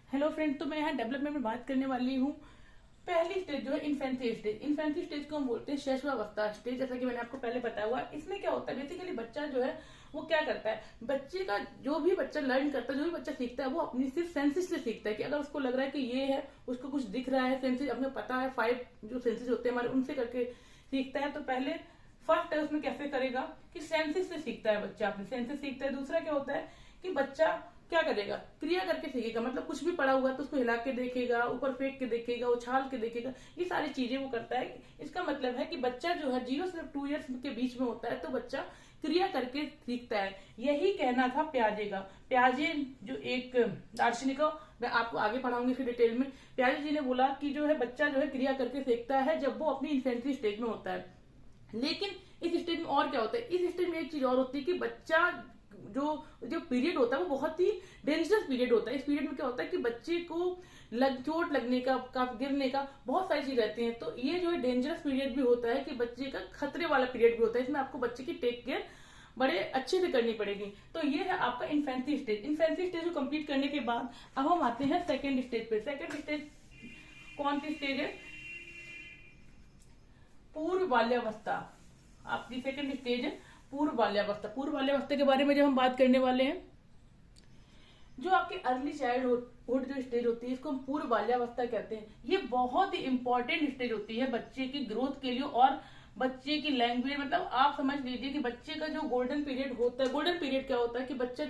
Hello friend, तो मैं यहाँ डेवलपमेंट में बात करने वाली हूँ। पहली स्टेज जो है इन्फेंसी स्टेज। इन्फेंसी स्टेज को हम बोलते हैं शैशवावस्था स्टेज, जैसा कि मैंने आपको पहले बताया हुआ। इसमें क्या होता है, बेसिकली बच्चा जो है वो क्या करता है, बच्चे का जो भी बच्चा लर्न करता है, जो भी बच्चा सीखता है, वो अपनी सिर्फ सेंसेस से सीखता है। कि अगर उसको लग रहा है कि ये है, उसको कुछ दिख रहा है, सेंसेस अपने पता है, 5 जो सेंसेस होते हैं हमारे, उनसे करके सीखता है। तो पहले फर्स्ट है उसमें कैसे करेगा कि सेंसेस से सीखता है बच्चा, अपने सेंसेस सीखता है। दूसरा क्या होता है कि बच्चा क्या करेगा, क्रिया करके सीखेगा। मतलब कुछ भी पड़ा हुआ है तो उसको हिला के देखेगा, ऊपर फेंक के देखेगा, उछाल के देखेगा, ये सारी चीजें वो करता है। इसका मतलब है कि बच्चा जो है 0 से 2 ईयर्स के बीच में होता है, तो बच्चा क्रिया करके सीखता है। यही कहना था प्याजे का। प्याजे जो एक दार्शनिक है, मैं आपको आगे पढ़ाऊंगी फिर डिटेल में। प्याजे जी ने बोला कि जो है बच्चा जो है क्रिया करके सीखता है जब वो अपनी इन्फेंट्री स्टेज में होता है। लेकिन इस स्टेज में और क्या होता है, इस स्टेज में एक चीज और होती है कि बच्चा जो जो पीरियड होता है वो बहुत ही डेंजरस पीरियड होता है। इस पीरियड में क्या होता है कि बच्चे को चोट लगने का गिरने का बहुत सारी चीज रहती हैं। तो ये जो है डेंजरस पीरियड भी होता है कि बच्चे का खतरे वाला पीरियड भी होता है। इसमें आपको बच्चे की टेक केयर बड़े अच्छे से करनी पड़ेगी। तो ये है आपका इन्फेंसी स्टेज। इन्फेंसी स्टेज को कंप्लीट करने के बाद अब हम आते हैं सेकेंड स्टेज पे। सेकेंड स्टेज कौन सी स्टेज है? पूर्व बाल्यावस्था। आपकी सेकंड स्टेज है पूर्व बाल्यावस्था। पूर्व बाल्यावस्था के बारे में जब हम बात करने वाले हैं, जो आपके अर्ली चाइल्डहुड जो स्टेज होती है, इसको हम पूर्व बाल्यावस्था कहते हैं। ये बहुत ही इंपॉर्टेंट स्टेज होती है बच्चे की ग्रोथ के लिए और बच्चे की लैंग्वेज। मतलब आप समझ लीजिए कि बच्चे का जो गोल्डन पीरियड होता है। गोल्डन पीरियड क्या होता है कि बच्चा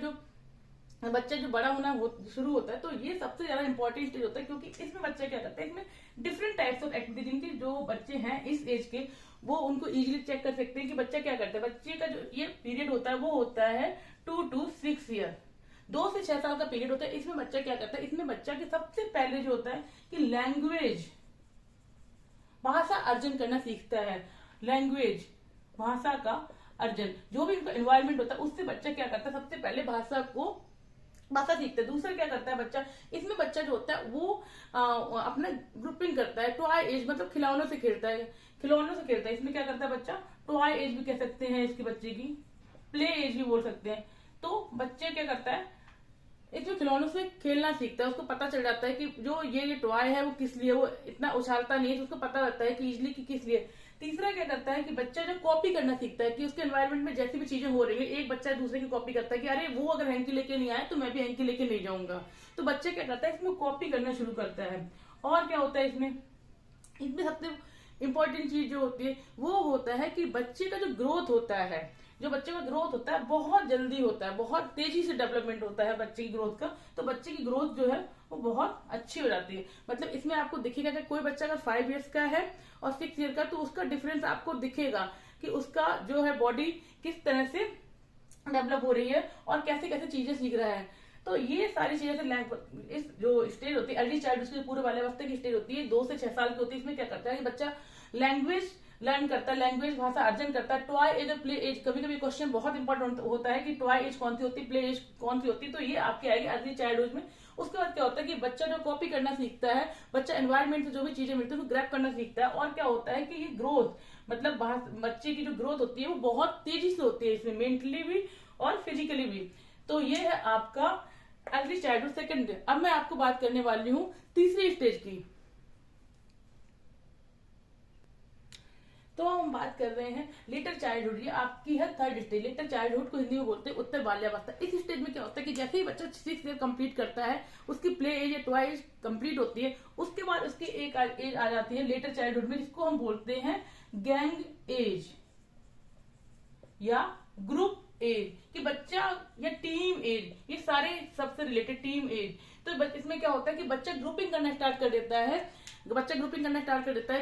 जो बड़ा होना शुरू होता है, तो ये सबसे ज्यादा इंपॉर्टेंट स्टेज होता है। क्योंकि इसमें बच्चा क्या करता है, इसमें डिफरेंट टाइप्स ऑफ एक्टिविटी, जिनके जो बच्चे हैं इस एज के, वो उनको इजीली चेक कर सकते हैं कि बच्चा क्या करता है। बच्चे का जो ये पीरियड होता है वो होता है 2 to 6 ईयर, 2 से 6 साल का पीरियड होता है। इसमें बच्चा क्या करता है, इसमें बच्चा के सबसे पहले जो होता है कि लैंग्वेज, भाषा अर्जन करना सीखता है। लैंग्वेज, भाषा का अर्जन, जो भी उनका एनवायरमेंट होता है उससे बच्चा क्या करता है, सबसे पहले भाषा सीखता है। दूसरा क्या करता है बच्चा, इसमें बच्चा जो होता है वो अपना ग्रुपिंग करता है। टॉय एज मतलब खिलौनों से खेलता है, इसमें क्या करता है बच्चा, टॉय एज भी कह सकते हैं इसकी बच्चे की, प्ले एज भी बोल सकते हैं। तो बच्चे क्या करता है, एक जो खिलौनों से खेलना सीखता है, उसको पता चल जाता है कि जो ये टॉय है वो किस लिए, वो इतना उछालता नहीं है, तो उसको पता रहता है कि इजली कि किस लिए। तीसरा क्या करता है कि बच्चा जो कॉपी करना सीखता है, कि उसके एनवायरमेंट में जैसी भी चीजें हो रही है, एक बच्चा दूसरे की कॉपी करता है कि अरे वो अगर हैंकी लेके नहीं आए तो मैं भी हैंकी लेके नहीं जाऊंगा। तो बच्चा क्या करता है, इसमें कॉपी करना शुरू करता है। और क्या होता है इसमें सबसे इंपॉर्टेंट चीज जो होती है वो होता है कि बच्चे का जो ग्रोथ होता है, जो बच्चे का ग्रोथ होता है बहुत जल्दी होता है, बहुत तेजी से डेवलपमेंट होता है बच्चे की ग्रोथ का। तो बच्चे की ग्रोथ जो है वो बहुत अच्छी हो जाती है। मतलब इसमें आपको दिखेगा कि कोई बच्चा अगर 5 ईयर्स का है और 6 ईयर का, तो उसका डिफरेंस आपको दिखेगा कि उसका जो है बॉडी किस तरह से डेवलप हो रही है और कैसे कैसे चीजें सीख रहा है। तो ये सारी चीजें इस जो स्टेज होती है अर्ली चाइल्ड, उसकी पूरे बाल्यावस्था की स्टेज होती है, 2 से 6 साल की होती है। इसमें क्या करता है कि बच्चा लैंग्वेज लर्न करता है, लैंग्वेज भाषा अर्जन करता है। टॉय एज और प्ले एज, कभी कभी क्वेश्चन बहुत इंपॉर्टेंट होता है कि टॉय एज कौन सी होती है, प्ले एज कौन सी होती है। तो ये आपके आएगी अर्ली चाइल्डहुड में। उसके बाद क्या होता है कि बच्चा जो कॉपी करना सीखता है, बच्चा एनवायरमेंट से जो भी चीजें मिलती है उसको ग्रैब करना सीखता है। और क्या होता है कि ये ग्रोथ, मतलब बच्चे की जो ग्रोथ होती है वो बहुत तेजी से होती है, इसमें मेंटली भी और फिजिकली भी। तो ये है आपका अर्ली चाइल्डहुड सेकंड। अब मैं आपको बात करने वाली हूँ तीसरी स्टेज की। तो हम बात कर रहे हैं लेटर चाइल्डहुड। ये आपकी है थर्ड स्टेज। लेटर चाइल्डहुड को हिंदी में बोलते हैं उत्तर बाल्यावस्था। इस स्टेज में क्या होता है कि जैसे ही बच्चा 6 ईयर कंप्लीट करता है, उसकी प्ले एज या टॉय एज कंप्लीट होती है, उसके बाद उसकी एक एज आ जाती है लेटर चाइल्डहुड में, जिसको हम बोलते हैं गैंग एज या ग्रुप एज, कि बच्चा या टीम एज, ये सारे सबसे रिलेटेड टीम एज। तो इसमें क्या होता है कि बच्चा ग्रुपिंग करना स्टार्ट कर देता है।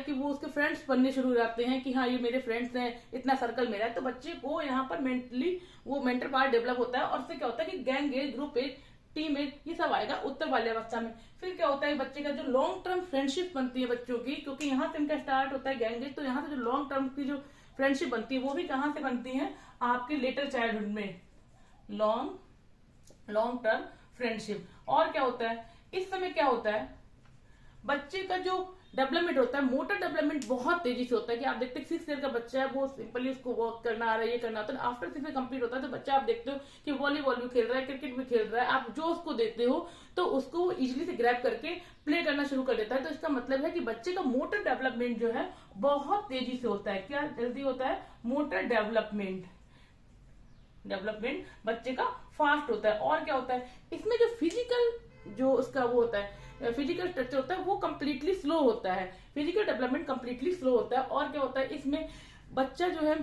कि वो उसके फ्रेंड्स बनने शुरू हो जाते हैं कि हाँ ये मेरे फ्रेंड्स हैं, इतना सर्कल मेरा है। तो बच्चे को यहाँ पर मेंटली वो मेंटल पार्ट डेवलप होता है। और उससे क्या होता है कि gang as, group as, team as, ये सब आएगा उत्तर बाल्यावस्था में। फिर क्या होता है बच्चे का जो लॉन्ग टर्म फ्रेंडशिप बनती है बच्चों की, क्योंकि यहाँ से इनका स्टार्ट होता है गैंग एज, तो यहाँ से जो लॉन्ग टर्म की जो फ्रेंडशिप बनती है वो भी कहाँ से बनती है, आपके लेटर चाइल्डहुड में, लॉन्ग टर्म फ्रेंडशिप। और क्या होता है इस समय, क्या होता है बच्चे का जो डेवलपमेंट होता है, मोटर डेवलपमेंट बहुत तेजी से होता है। कि आप देखते हैं 6 ईयर का बच्चा है, वो सिंपली उसको वॉक करना आ रहा है, ये करना होता है। आफ्टर 6 ईयर कंप्लीट होता है तो बच्चा आप देखते हो कि वॉलीबॉल भी खेल रहा है, क्रिकेट भी खेल रहा है, आप जो उसको देते हो तो उसको वो इजिली से ग्रैब करके प्ले करना शुरू कर देता है। तो इसका मतलब है कि बच्चे का मोटर डेवलपमेंट जो है बहुत तेजी से होता है। क्या जल्दी होता है? मोटर डेवलपमेंट बच्चे का फास्ट होता है। और क्या होता है इसमें, जो फिजिकल जो उसका वो होता है, फिजिकल स्ट्रक्चर होता है वो कंप्लीटली स्लो होता है। फिजिकल डेवलपमेंट कंप्लीटली स्लो होता है। और क्या होता है इसमें, बच्चा जो है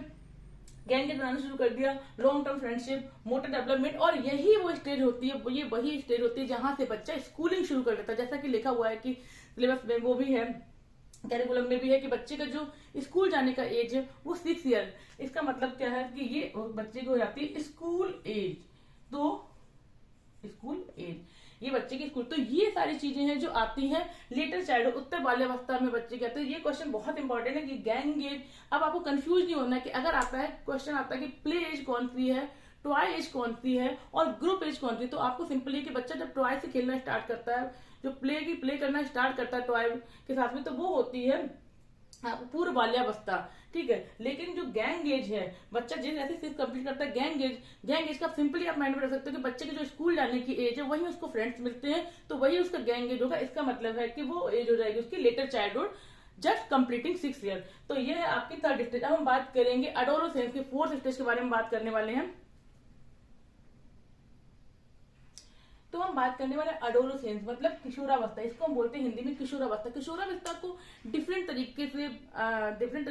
गैंग बनाना शुरू कर दिया, long term friendship, motor development. और यही वो स्टेज होती है, ये वही स्टेज होती है जहां से बच्चा स्कूलिंग शुरू कर देता है। जैसा कि लिखा हुआ है कि सिलेबस में वो भी है, कैरिकुलम में भी है कि बच्चे का जो स्कूल जाने का एज है वो 6 ईयर। इसका मतलब क्या है कि ये बच्चे को हो जाती है स्कूल एज। तो स्कूल एज ये बच्चे की स्कूल, तो ये सारी चीजें हैं जो आती हैं लेटर चाइल्डहुड, उत्तर बाल्यावस्था में बच्चे कहते हैं। ये क्वेश्चन बहुत इंपॉर्टेंट है कि गैंग एज, अब आपको कंफ्यूज नहीं होना है कि अगर आता है क्वेश्चन आता है कि प्ले एज कौन सी है, टॉय एज कौन सी है और ग्रुप एज कौन सी है, तो आपको सिंपली कि बच्चा जब टॉय से खेलना स्टार्ट करता है, जो प्ले करना स्टार्ट करता है टॉय के साथ में, तो वो होती है पूर्व बाल्यावस्था। ठीक है, लेकिन जो गैंग एज है, बच्चा जिस जैसे चीज कंप्लीट करता है गैंग एज का सिंपली आप माइंड में रख सकते हो कि बच्चे के जो स्कूल जाने की एज है वही उसको फ्रेंड्स मिलते हैं, तो वही उसका गैंग एज होगा। इसका मतलब है कि वो एज हो जाएगी उसकी letter childhood, just completing 6 year. तो ये है आपकी थर्ड स्टेज। अब हम बात करेंगे एडोलेसेंस के फोर्थ स्टेज के बारे में बात करने वाले हैं। तो हम बात करने वाले एडोलेसेंस मतलब किशोरावस्था, इसको हम बोलते हैं हिंदी में किशोरावस्था। किशोरावस्था को डिफरेंट तरीके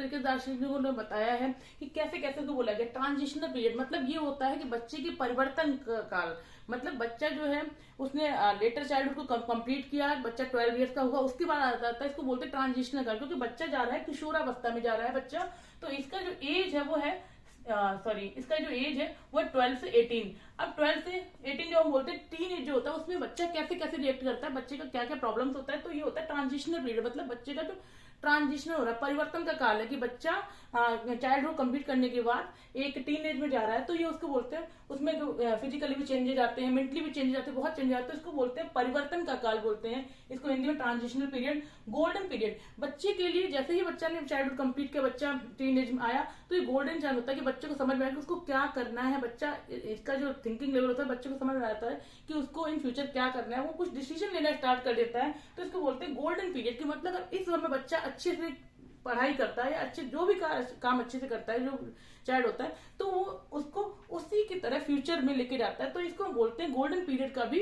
से दार्शनिकों ने बताया है कि कैसे कैसे उसको बोला गया। ट्रांजिशनल पीरियड मतलब ये होता है कि बच्चे के परिवर्तन काल, मतलब बच्चा जो है उसने लेटर चाइल्डहुड को कंप्लीट किया, बच्चा 12 ईयर्स का होगा, उसके बाद आता है इसको बोलते हैं ट्रांजिशनल काल, क्योंकि बच्चा जा रहा है किशोरावस्था में जा रहा है बच्चा। तो इसका जो एज है वो है इसका जो एज है वो 12 से 18। अब 12 से 18 जो हम बोलते हैं टीन एज जो होता है, उसमें बच्चा कैसे कैसे रिएक्ट करता है, बच्चे का क्या क्या प्रॉब्लम्स होता है, तो ये होता है ट्रांजिशनल पीरियड। मतलब बच्चे का जो ट्रांजिशन हो रहा है, परिवर्तन का काल है कि बच्चा चाइल्डहुड कंप्लीट करने के बाद एक टीन एज में जा रहा है, तो ये उसको बोलते हैं, उसमें फिजिकली भी चेंजेस आते हैं, मेंटली भी चेंजेस आते हैं, बहुत चेंजेस आते हैं, इसको बोलते हैं परिवर्तन का काल बोलते हैं। इसको हिंदी में ट्रांजिशनल पीरियड, गोल्डन पीरियड। बच्चे के लिए जैसे ही बच्चा ने चाइल्डहुड कंप्लीट किया, बच्चा टीन एज में आया, तो ये गोल्डन चांस होता है कि बच्चे को समझ में आया कि उसको क्या करना है। बच्चा इसका जो थिंकिंग लेवल होता है बच्चे को समझ में आता है कि उसको इन फ्यूचर क्या करना है, वो कुछ डिसीजन लेना स्टार्ट कर देता है। तो इसको बोलते हैं गोल्डन पीरियड। कि मतलब इस समय बच्चा अच्छे से पढ़ाई करता है या अच्छे जो भी काम अच्छे से करता है, जो चाइल्ड होता है, तो वो उसको उसी की तरह फ्यूचर में लेके जाता है। तो इसको हम बोलते हैं गोल्डन पीरियड का भी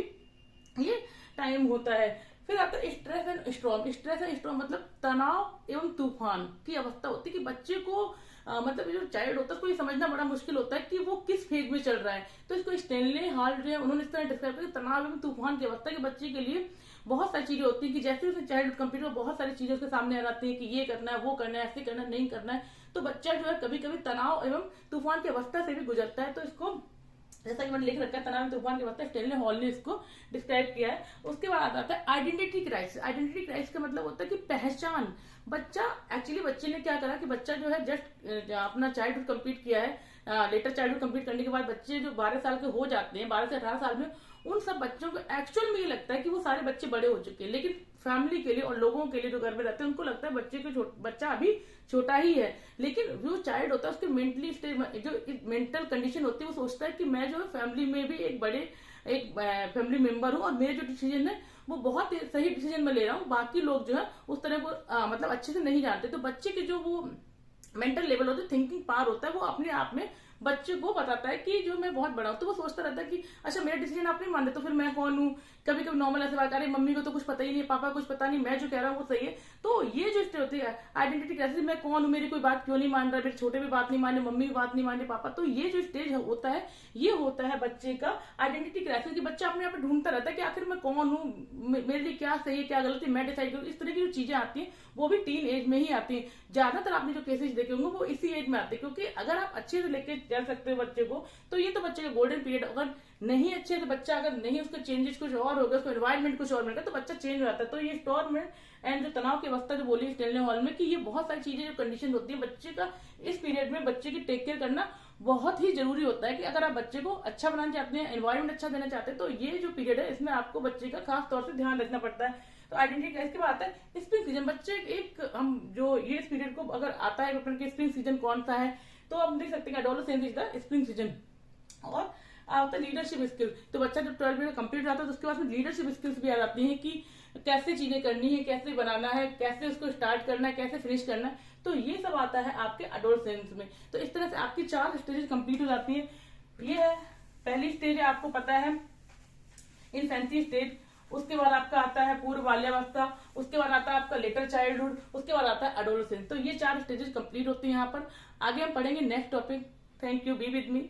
ये टाइम होता है। फिर आता है stress and storm. Stress and storm मतलब तनाव एवं तूफान की अवस्था होती है कि बच्चे को मतलब जो चाइल्ड होता है उसको ये समझना बड़ा मुश्किल होता है कि वो किस फेज में चल रहा है। तो इसको स्टेनले हॉल जो है उन्होंने इस तरह डिस्क्राइब किया, तनाव एवं तूफान की अवस्था के बच्चे के लिए बहुत सारी चीजें होती है कि जैसे उसने चाइल्ड कंप्यूटर में बहुत सारी चीजें उसके सामने आ जाती है कि ये करना है, वो करना है, ऐसे करना है, नहीं करना है। तो बच्चा जो है कभी कभी तनाव एवं तूफान की अवस्था से भी गुजरता है। तो इसको जैसा कि मैंने लिख रखा है तनाव तूफान की अवस्था, स्टेनले हॉल ने इसको डिस्क्राइब किया है। उसके बाद आता है आइडेंटिटी क्राइसिस। आइडेंटिटी क्राइसिस का मतलब होता है कि पहचान। बच्चा एक्चुअली बच्चे ने क्या करा कि बच्चा जो है जस्ट अपना चाइल्डहुड कंप्लीट किया है, लेटर चाइल्डहुड कंप्लीट करने के बाद बच्चे जो 12 साल के हो जाते हैं, 12 से 18 साल में, उन सब बच्चों को एक्चुअल में ये लगता है कि वो सारे बच्चे बड़े हो चुके हैं। लेकिन फैमिली के लिए और लोगों के लिए जो घर में रहते हैं उनको लगता है बच्चा अभी छोटा ही है। लेकिन जो चाइल्ड होता है उसके मेंटली स्टेज, जो मेंटल कंडीशन होती है, वो सोचता है कि मैं जो है फैमिली में भी एक फैमिली मेंबर हूँ और मेरे जो डिसीजन है वो बहुत सही डिसीजन में ले रहा हूँ। बाकी लोग जो है उस तरह को मतलब अच्छे से नहीं जानते। तो बच्चे के जो वो मेंटल लेवल होता है, थिंकिंग पावर होता है, वो अपने आप में बच्चे को बताता है कि जो मैं बहुत बड़ा हूं। तो वो सोचता रहता है कि अच्छा मेरा डिसीजन आप नहीं मानते तो फिर मैं कौन हूँ। कभी कभी नॉर्मल ऐसे बात कर रहे, मम्मी को तो कुछ पता ही नहीं, पापा को कुछ पता नहीं, मैं जो कह रहा हूँ वो सही है। तो ये जो स्टेज होती है आइडेंटिटी क्राइसिस, मैं कौन हूँ, मेरी कोई बात क्यों नहीं मान रहा, मेरे छोटे भी बात नहीं मान रहे, मम्मी भी बात नहीं मान रहे, पापा। तो ये जो स्टेज होता है ये होता है बच्चे का आइडेंटिटी क्राइसिस, कि बच्चा अपने आप ढूंढता रहता है कि आखिर मैं कौन हूँ, मेरे लिए क्या सही है क्या गलत है, मैं डिसाइड करूँ। इस तरह की जो चीजें आती हैं वो भी टीन एज में ही आती हैं। ज्यादातर आपने जो केसेस देखे होंगे वो इसी एज में आते हैं, क्योंकि अगर आप अच्छे से लेके चल सकते हो बच्चे को तो ये तो बच्चे का गोल्डन पीरियड। अगर नहीं अच्छे से बच्चा, अगर नहीं उसके चेंजेस कुछ और होगा, उसको एनवायरमेंट कुछ और मिलेगा तो बच्चा चेंज हो जाता है। तो ये स्टॉर्म एंड जो तनाव की अवस्था जो बोली स्टेनले हॉल में, कि ये बहुत सारी चीजें जो कंडीशन होती है बच्चे का, इस पीरियड में बच्चे की टेक केयर करना बहुत ही जरूरी होता है। कि अगर आप बच्चे को अच्छा बनाना चाहते हैं, एनवायरमेंट अच्छा देना चाहते हैं, तो ये जो पीरियड है इसमें आपको बच्चे का खास तौर से ध्यान रखना पड़ता है। तो आइडेंटिटी क्राइसिस के बाद आता है स्प्रिंग सीजन। बच्चे एक हम जो ये इस पीरियड को अगर आता है स्प्रिंग सीजन कौन सा है, तो हम देख सकते हैं adolescence is the spring season. और आता है लीडरशिप स्किल। तो बच्चा जब 12 में कंप्लीट होता है तो उसके बाद लीडरशिप स्किल्स भी आ जाती है कि कैसे चीजें करनी है, कैसे बनाना है, कैसे उसको स्टार्ट करना है, कैसे फिनिश करना है। तो ये सब आता है आपके एडोलसेंस में। तो इस तरह से आपकी 4 स्टेजेस कंप्लीट हो जाती है। ये है पहली स्टेज है, आपको पता है इन्फेंसी स्टेज। उसके बाद आपका आता है पूर्व बाल्यावस्था, उसके बाद आता है आपका लेटर चाइल्डहुड, उसके बाद आता है एडोलसेंस। तो ये 4 स्टेजेस कंप्लीट होती है यहाँ पर। आगे हम पढ़ेंगे next topic. Thank you, be with me.